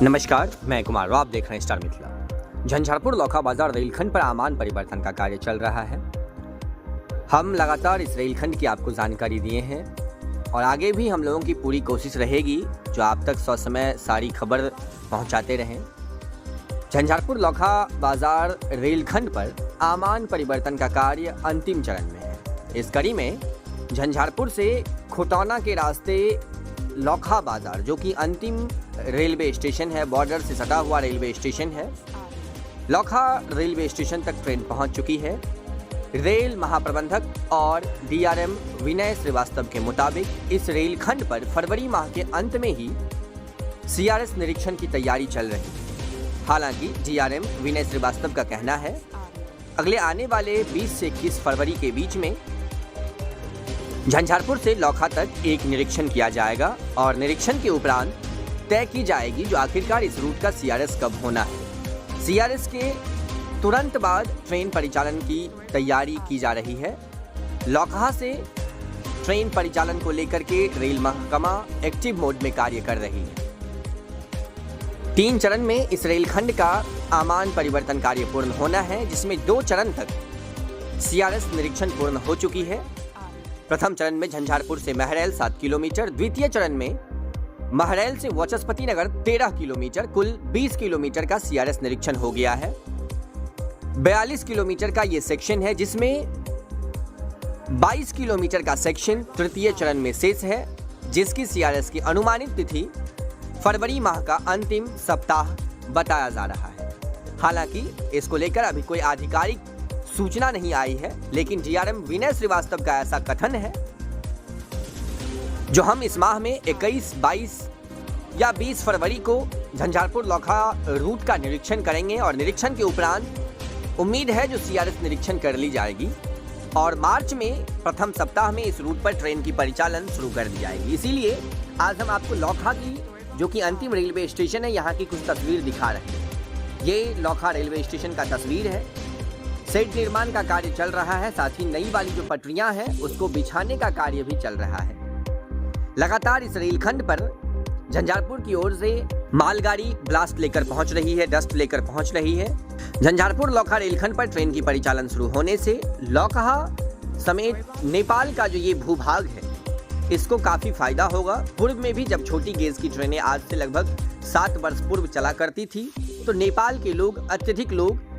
नमस्कार, मैं कुमार राव, आप देख रहे हैं स्टार मिथिला। झंझारपुर लौखा बाजार रेलखंड पर आमान परिवर्तन का कार्य चल रहा है। हम लगातार इस रेलखंड की आपको जानकारी दिए हैं और आगे भी हम लोगों की पूरी कोशिश रहेगी जो आप तक ससमय सारी खबर पहुंचाते रहें। झंझारपुर लौखा बाजार रेलखंड पर आमान परिवर्तन का कार्य अंतिम चरण में है। इस कड़ी में झंझारपुर से खुटौना के रास्ते लौखा बाजार, जो कि अंतिम रेलवे स्टेशन है, बॉर्डर से सटा हुआ रेलवे स्टेशन है, लौखा रेलवे स्टेशन तक ट्रेन पहुंच चुकी है। रेल महाप्रबंधक और डीआरएम विनय श्रीवास्तव के मुताबिक इस रेलखंड पर फरवरी माह के अंत में ही सीआरएस निरीक्षण की तैयारी चल रही है। हालांकि डीआरएम विनय श्रीवास्तव का कहना है अगले आने वाले 20 से 21 फरवरी के बीच में झंझारपुर से लौखा तक एक निरीक्षण किया जाएगा और निरीक्षण के उपरांत तय की जाएगी जो आखिरकार इस रूट का सीआरएस कब होना है। सीआरएस के तुरंत बाद ट्रेन परिचालन की तैयारी की जा रही है। लौखा से ट्रेन परिचालन को लेकर के रेल महकमा एक्टिव मोड में कार्य कर रही है। 3 चरण में इस रेलखंड का आमान परिवर्तन कार्य पूर्ण होना है, जिसमें 2 चरण तक सीआरएस निरीक्षण पूर्ण हो चुकी है। प्रथम चरण में झंझारपुर से महरैल 7 किलोमीटर, द्वितीय चरण में महरैल से वाचस्पति नगर 13 किलोमीटर, कुल 20 किलोमीटर का सीआरएस निरीक्षण हो गया है। 42 किलोमीटर का ये सेक्शन है, जिसमें 22 किलोमीटर का सेक्शन तृतीय चरण में शेष है, जिसकी सीआरएस की अनुमानित तिथि फरवरी माह का अंतिम सप्ताह बताया जा रहा है। हालांकि इसको लेकर अभी कोई आधिकारिक सूचना नहीं आई है, लेकिन डीआरएम विनय श्रीवास्तव का ऐसा कथन है जो हम इस माह में 21, 22 या 20 फरवरी को झंझारपुर लौखा रूट का निरीक्षण करेंगे और निरीक्षण के उपरांत उम्मीद है जो सीआरएस निरीक्षण कर ली जाएगी और मार्च में प्रथम सप्ताह में इस रूट पर ट्रेन की परिचालन शुरू कर दी जाएगी। इसीलिए आज हम आपको लौखा की, जो कि अंतिम रेलवे स्टेशन है, यहाँ की कुछ तस्वीर दिखा रहे हैं। ये लौखा रेलवे स्टेशन का तस्वीर है। सेट निर्माण का कार्य चल रहा है, साथ ही नई वाली जो पटरियां हैं उसको बिछाने का कार्य भी चल रहा है। लगातार इस रेलखंड पर झंझारपुर की ओर से मालगाड़ी ब्लास्ट लेकर पहुंच रही है, डस्ट लेकर पहुंच रही है। झंझारपुर लौखा रेलखंड पर ट्रेन की परिचालन शुरू होने से लौखा समेत नेपाल का जो ये भूभाग है इसको काफी फायदा होगा। पूर्व में भी जब छोटी गेज की ट्रेनें आज से लगभग 7 वर्ष पूर्व चला करती थी तो नेपाल के लोग, अत्यधिक लोग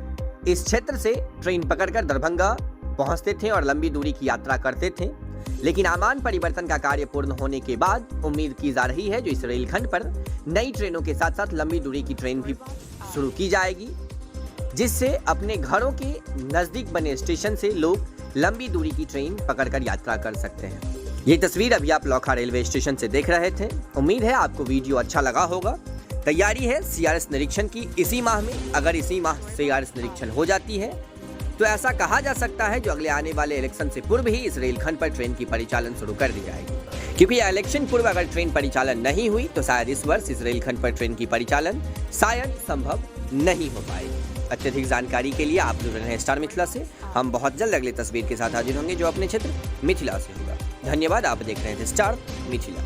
इस क्षेत्र से ट्रेन पकड़कर दरभंगा पहुंचते थे और लंबी दूरी की यात्रा करते थे। लेकिन आमान परिवर्तन का कार्य पूर्ण होने के बाद उम्मीद की जा रही है जो इस रेलखंड पर नई ट्रेनों के साथ साथ लंबी दूरी की ट्रेन भी शुरू की जाएगी, जिससे अपने घरों के नजदीक बने स्टेशन से लोग लंबी दूरी की ट्रेन पकड़कर यात्रा कर सकते हैं। ये तस्वीर अभी आप लौखा रेलवे स्टेशन से देख रहे थे। उम्मीद है आपको वीडियो अच्छा लगा होगा। तैयारी है सीआरएस निरीक्षण की इसी माह में। अगर इसी माह सीआरएस निरीक्षण हो जाती है तो ऐसा कहा जा सकता है जो अगले आने वाले इलेक्शन से पूर्व ही इस रेलखंड पर ट्रेन की परिचालन शुरू कर दी जाएगी, क्योंकि इलेक्शन पूर्व अगर ट्रेन परिचालन नहीं हुई तो शायद इस वर्ष इस रेलखंड पर ट्रेन की परिचालन शायद संभव नहीं हो पाएगी। अत्यधिक जानकारी के लिए आप जुड़ रहे हैं स्टार मिथिला से। हम बहुत जल्द अगली तस्वीर के साथ हाजिर होंगे जो अपने क्षेत्र मिथिला से होगा। धन्यवाद। आप देख रहे थे स्टार मिथिला।